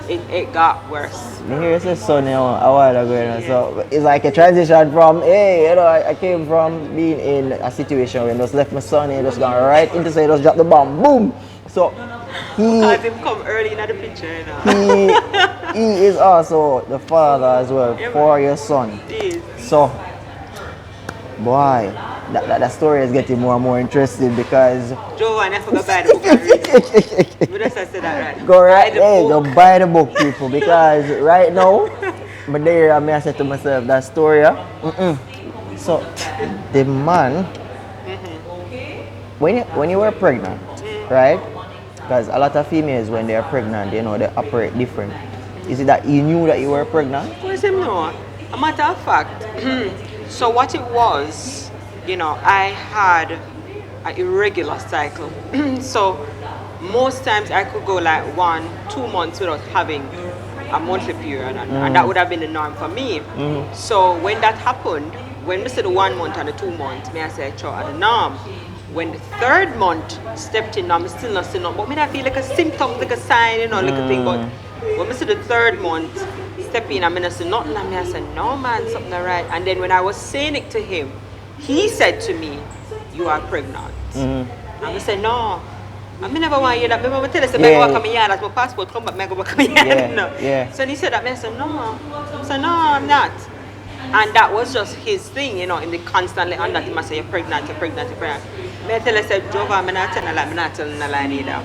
it got worse. Here's the son, a while ago, so it's like a transition from, hey, I came from being in a situation where I just left my son, he just gone right into say, just drop the bomb, boom. So he Because him come early in the picture, he is also the father as well for your son. Yes. So, boy, that story is getting more and more interesting because Joe, I never got buy the book and read it. We just said that right. go right there, go buy the book, people, because right now, but there I said to myself that story. So the man, when you were pregnant, right? Because a lot of females when they are pregnant, they operate different. Is it that you knew that you were pregnant? Of course, him know. A matter of fact, so what it was, I had an irregular cycle. So most times I could go like 1-2 months without having a monthly period, and that would have been the norm for me. So when that happened, when we said the 1 month and the 2 months, I said, "Sure, the norm." When the 3rd month stepped in, I'm still not seeing nothing. But I feel like a symptom, like a sign, like a thing. But when I see the 3rd month step in, I'm not seeing nothing. I said, "No man, something not right." And then when I was saying it to him, he said to me, "You are pregnant." And I said, "No. I never want to hear that. I tell you, I go back to my my passport come back, I go back to my So he said that, I said, "No, mom." I said, "No, I'm not." And that was just his thing, in the constantly on that he must say, "You're pregnant, you're pregnant, you're pregnant." I tell her, said, "Jova, I'm not telling a lie, I'm not telling a lie either."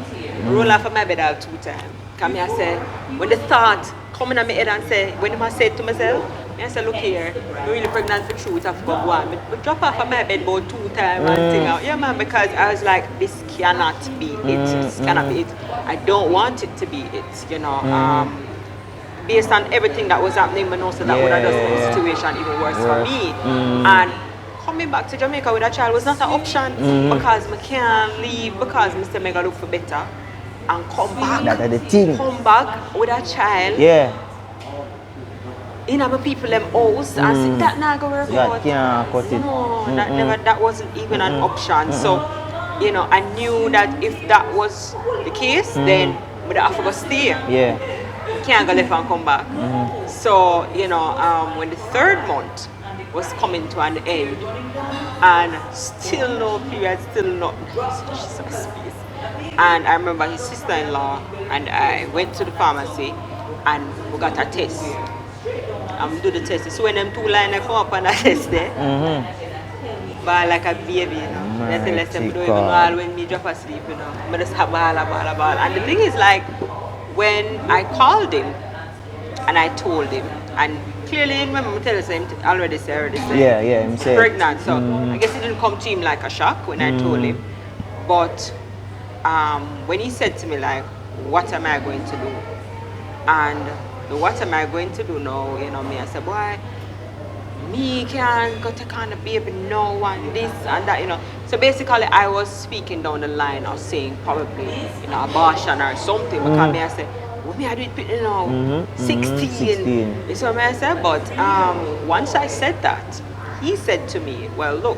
Roll off of my bed all 2 times. Come here, I say, when the thought coming in my head and say, when I say to myself, I say, "Look here, you're really pregnant for truth, I've got one." But drop off of my bed about 2 times and thing out. Yeah, man, because I was like, this cannot be it. This cannot be it. I don't want it to be it, based on everything that was happening, but also that would have just made the situation even worse for me. And coming back to Jamaica with a child was not an option because I can't leave because Mr. Mega look for better and come back. That the thing. Come back with a child. Yeah. In my people them house and say that not gonna work out. That can't cut it. No, that wasn't even an option. So, I knew that if that was the case, then we'd have to go stay. Yeah. Can't go left and come back. So, when the 3rd month was coming to an end and still no period, still not Jesus peace. And I remember his sister-in-law and I went to the pharmacy and we got a test. Do the test. So when them 2 lines come up on that test there, but like a baby, let's say don't even know when me drop asleep, I just have ball. And the thing is like, when I called him and I told him, and clearly remember me tell you him already said him said pregnant, so I guess it didn't come to him like a shock when I told him. But when he said to me like, "What am I going to do?" And what am I going to do now? Me I said, "Boy, me can't go take on the baby no and this and that, So basically I was speaking down the line of saying probably abortion or something because me I said, "Well, me I do it 16. You see what I said? But once I said that, he said to me, "Well, look,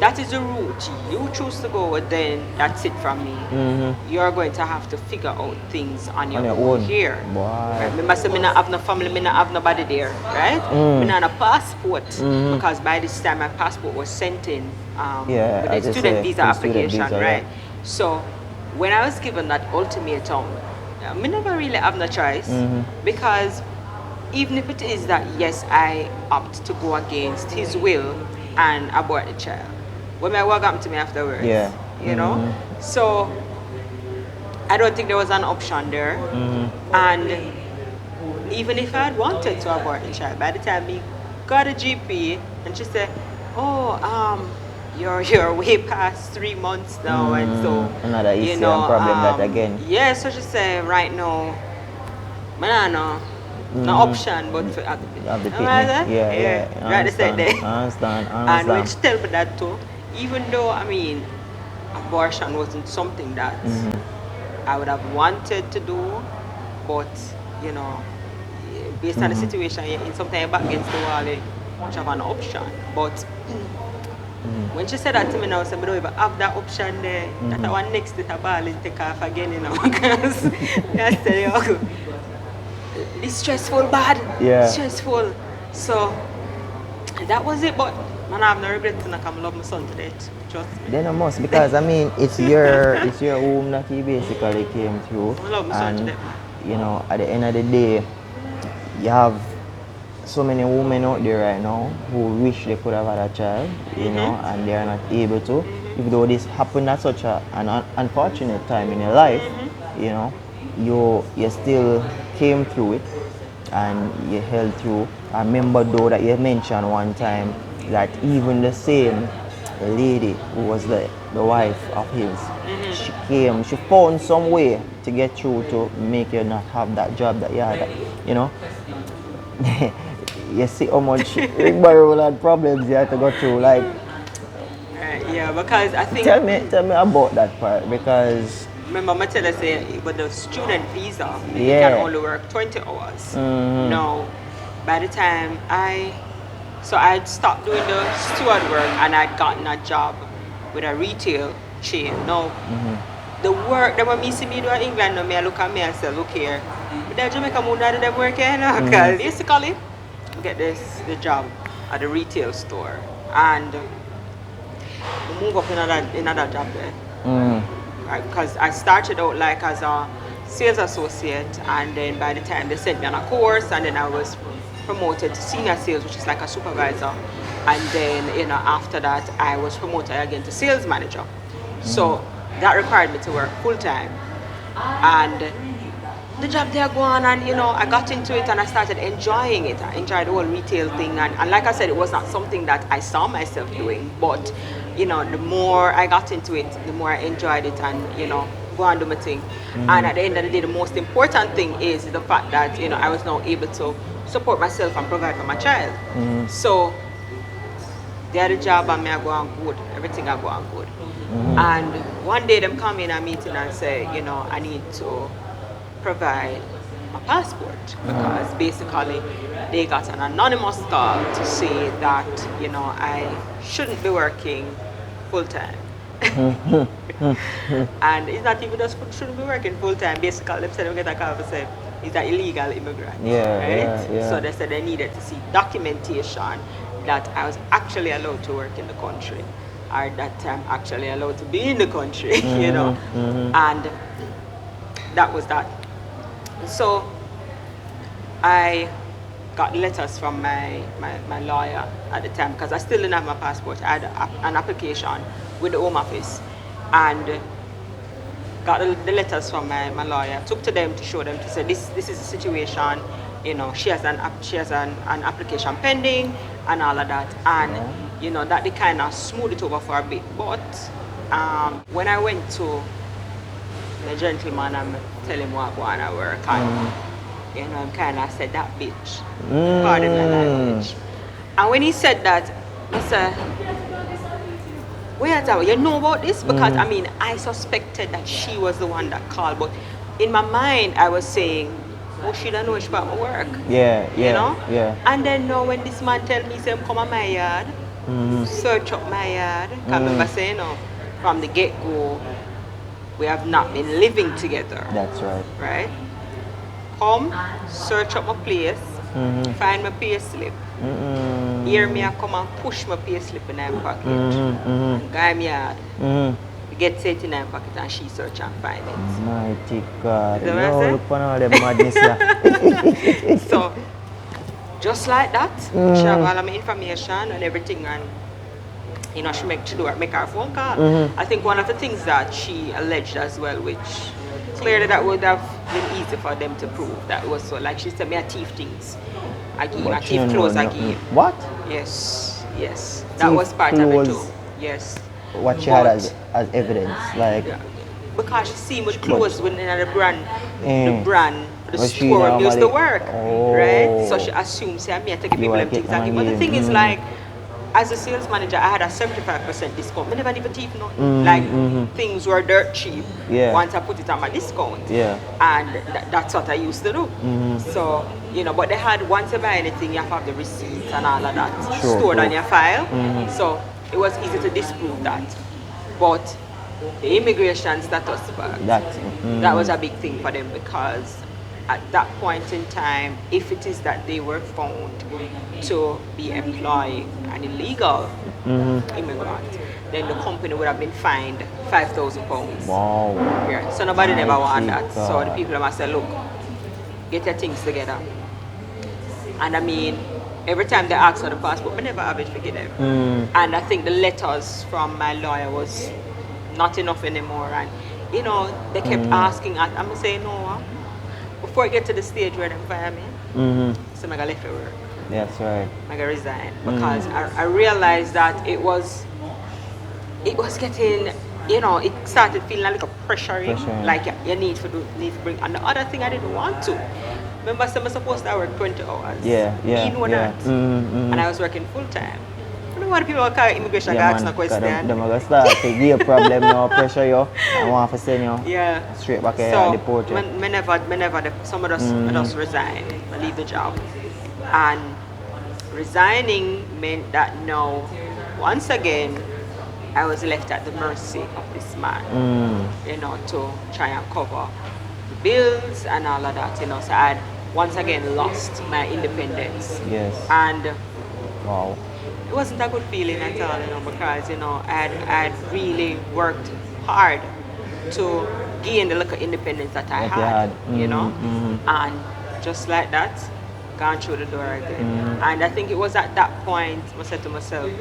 that is the route you choose to go, then that's it from me. You're going to have to figure out things on your own here." Right? I must say, I have no family, I have nobody there, right? I have a passport because by this time my passport was sent in with the student visa application, right? So when I was given that ultimatum, I never really have no choice because even if it is that yes, I opt to go against his will and abort the child, what happened to me afterwards? So I don't think there was an option there. And even if I had wanted to abort the child, by the time we got a GP and she said, "Oh, you're way past 3 months now," and so another issue and problem that again. Yeah, so she said, "Right now, no option but for have the picnic. Yeah. Right, they said there. I understand. And when she tell me that too, even though abortion wasn't something that I would have wanted to do, but based on the situation, sometimes you're back against the wall, you have an option. But When she said that to me now, I said, I don't even have that option there. That I want next to the ball and take off again, you know. Because I said, yo, it's stressful, bad. Yeah. Stressful. So that was it, but man, I have no regrets and I can love my son to death. Trust me. Then I must, because I mean it's your home that he basically came through. I love my son to And death, man. you know, at the end of the day, you have so many women out there right now who wish they could have had a child, you know, and they are not able to. Even though this happened at such an unfortunate time in your life, you know, you still came through it and you held through. I remember though that you mentioned one time that even the same lady who was the wife of his, she found some way to get through to make you not have that job that you had, you know. You see how much rigmarole and problems you had to go through. Like, Yeah, because I think tell me about that part, because remember my tell us say with the student visa you Yeah. can only work 20 hours. Now by the time I stopped doing the steward work and I'd gotten a job with a retail chain. Now the work that when me see me do in England, now me I look at me and say, look here, but the Jamaica moon that them work here now, because basically I get the job at the retail store and we move up in another job there. Right, because I started out like as a sales associate, and then by the time they sent me on a course, and then I was promoted to senior sales, which is like a supervisor, and then, you know, after that I was promoted again to sales manager. So that required me to work full time, and the job there go on, and you know, I got into it and I started enjoying it. I enjoyed the whole retail thing, and like I said, it was not something that I saw myself doing, but you know, the more I got into it, the more I enjoyed it, and you know, go and do my thing. And at the end of the day, the most important thing is the fact that, you know, I was now able to support myself and provide for my child. So the other job and me I go on good, everything I go on good. And one day them come in a meeting and say, you know, I need to provide my passport, because basically they got an anonymous call to say that, you know, I shouldn't be working full time. And it's not even just shouldn't be working full time. Basically, they said they get a call to say he's an illegal immigrant. Right? So they said they needed to see documentation that I was actually allowed to work in the country, or that I'm actually allowed to be in the country, you know. And that was that. So I got letters from my lawyer at the time, because I still didn't have my passport. I had an application with the Home Office and got the letters from my lawyer. Took to them to show them, to say this is the situation. You know, she has an application pending and all of that, and you know that they kind of smoothed it over for a bit. But when I went to the gentleman and tell him what I want to work on, you know, I'm kind of said that bitch. Pardon my language. And when he said that, he said, wait, you know about this? Because I mean, I suspected that she was the one that called, but in my mind I was saying, oh, she don't know it's about my work. You know? And then now when this man tell me, say, come on my yard, search up my yard, because I remember saying, you know, from the get-go, we have not been living together. That's right. Right? Come, search up my place, find my pay slip. Hear me, I come and push my pay slip in my pocket. Guy me yard. We get set in my pocket and she search and find it. Mighty God. You know what I'm Look on all the madness here. So, just like that, she have all of my information and everything, and you know, she make her phone call. I think one of the things that she alleged as well, which clearly that would have been easy for them to prove, that it was so, like she said, me a thief things. I give a thief clothes I give. What? Yes. That was part of it too. Yes. What she had as evidence, like. Yeah. Because she see much clothes within the brand, the But she store normally- used to work, right? Oh. So she assumes, say, me I take people are them things. getting But the money. thing is, like, as a sales manager, I had a 75% discount. I never even thief nothing. Like, things were dirt cheap. Yeah. Once I put it on my discount. Yeah. And that's what I used to do. So, you know, but they had, once you buy anything, you have to have the receipts and all of that stored on your file. So it was easy to disprove that. But the immigration status part, that was a big thing for them, because at that point in time, if it is that they were found to be employing an illegal immigrant, then the company would have been fined £5,000. Wow. Yeah. So nobody never My want that. God. So the people must say, look, get your things together. And I mean, every time they ask for the passport, we never have it for them. And I think the letters from my lawyer was not enough anymore. And you know, they kept asking. I'm saying no. Before I get to the stage where they fire me, so I got left for work. That's right. I got resign because I realized that it was getting, you know, it started feeling like a pressuring, like you need to bring. And the other thing, I didn't want to. Remember, I was supposed to work 20 hours. You know that. And I was working full time. You know what people call immigration guards no question. They're going to start to give you a problem now, pressure you, and want to send you straight back here and deport you. Some of us just resign, I leave the job. And resigning meant that now, once again, I was left at the mercy of this man, you know, to try and cover the bills and all of that, you know. So I had once again lost my independence. Yes. And wow. It wasn't a good feeling at all, you know, because, you know, I had really worked hard to gain the little independence that I had, you know, and just like that, gone through the door again. And I think it was at that point I said to myself,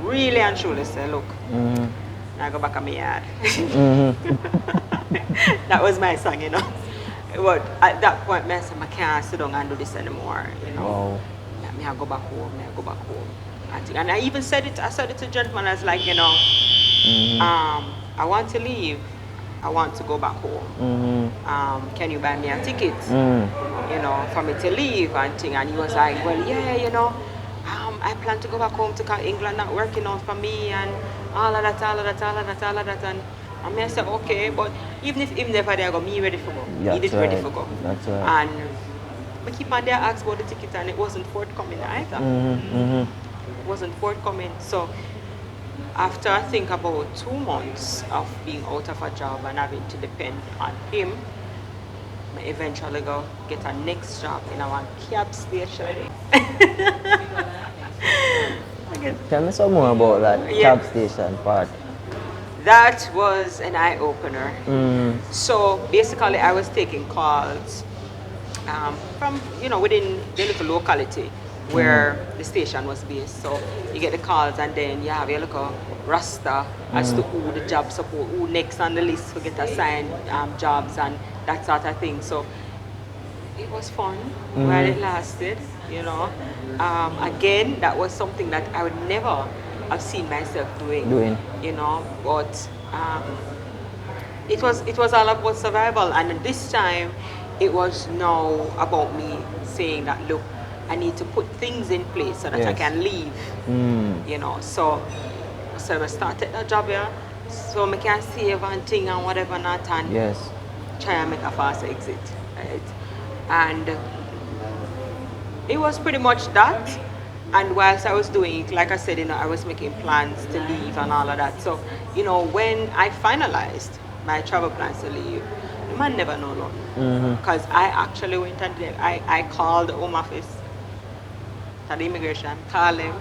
really and truly say, look, now go back on my yard. That was my song, you know. But at that point, I said, I can't sit down and do this anymore, you know. I go back home, I go back home. And I even said it, I said it to the gentleman, I was like, you know, I want to leave. I want to go back home. Can you buy me a ticket, you know, for me to leave and thing? And he was like, well, yeah, you know, I plan to go back home to England, not working out for me and all of that. And I said, okay, but even if him never there go, me ready for go. He is ready for go. That's right. And we keep on there asked about the ticket and it wasn't forthcoming either. It wasn't forthcoming. So after I think about 2 months of being out of a job and having to depend on him, I eventually go get a next job in our cab station. Tell me some more about that cab station part. That was an eye-opener. So basically I was taking calls from, you know, within the little locality where the station was based. So you get the calls and then you have your little roster as to who the job support, who next on the list to get assigned jobs and that sort of thing. So it was fun while it lasted, you know. Again, that was something that I would never have seen myself doing. You know, but it was all about survival, and this time it was now about me saying that, look, I need to put things in place so that I can leave. You know, so I started that job here, so I can save and thing and whatever not, and try and make a fast exit, right? And it was pretty much that. And whilst I was doing it, like I said, you know, I was making plans to leave and all of that. So, you know, when I finalized my travel plans to leave, the man never know nothing. Because I actually went and I called the Home Office, to the immigration, called him,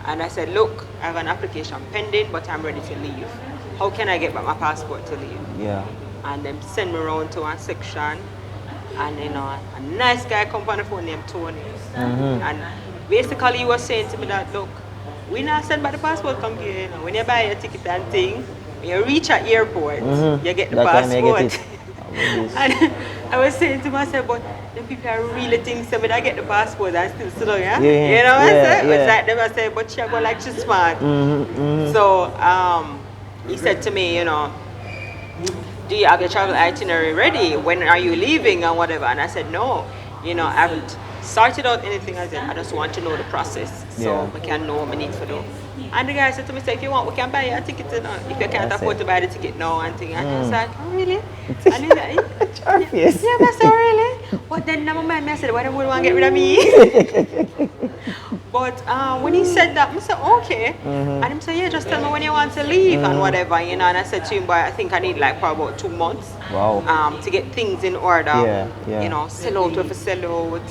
and I said, look, I have an application pending, but I'm ready to leave. How can I get back my passport to leave? And then send me around to one section, and you know, a nice guy come on the phone named Tony. And basically he was saying to me that, look, we not send by the passport come here, you know. When you buy your ticket and thing, when you reach at airport, you get the passport. And I was saying to myself, but the people are really think somebody I get the passport and still sit down, you know what I said? It was like them I said, but she go like she's smart. So he said to me, you know, do you have your travel itinerary ready? When are you leaving and whatever? And I said, no, you know, I haven't started out anything. I said, I just want to know the process so we can know what we need to do. And the guy said to me, if you want, we can buy you a ticket, you know, if you can't afford to buy the ticket now and thing. And I was like, oh really? And he's like, I said, really? But then in my mind, I said, why don't you want to get rid of me? But when he said that, I said, okay. Mm-hmm. And he said, yeah, just tell me when you want to leave and whatever, you know. And I said to him, but I think I need like probably about 2 months Wow. to get things in order. Yeah, yeah. You know, sell out with a sell out,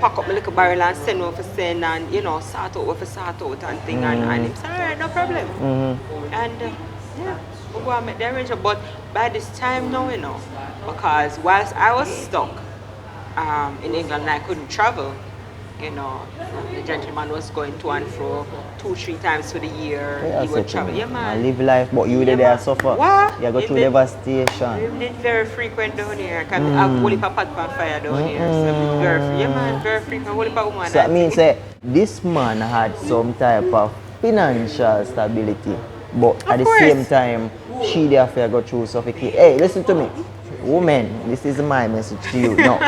pack up my little barrel and send over for send and, you know, sort out with a sort out and thing. And he said, all right, no problem. And yeah, we'll go and make the arrangement. But by this time now, you know, because whilst I was stuck in England and I couldn't travel, you know, the gentleman was going to and fro 2-3 times for the year. Yeah, He would travel. Yeah, man. I live life, but you did there suffer. What? You go through devastation. We did very frequent down here. Because I have whole pot pan fire down here. So very, yeah, man, very frequent. Whole woman. So that means that this man had some type of financial stability, but at the same time, she therefore go through suffocation. Hey, listen to me. Woman, this is my message to you. No.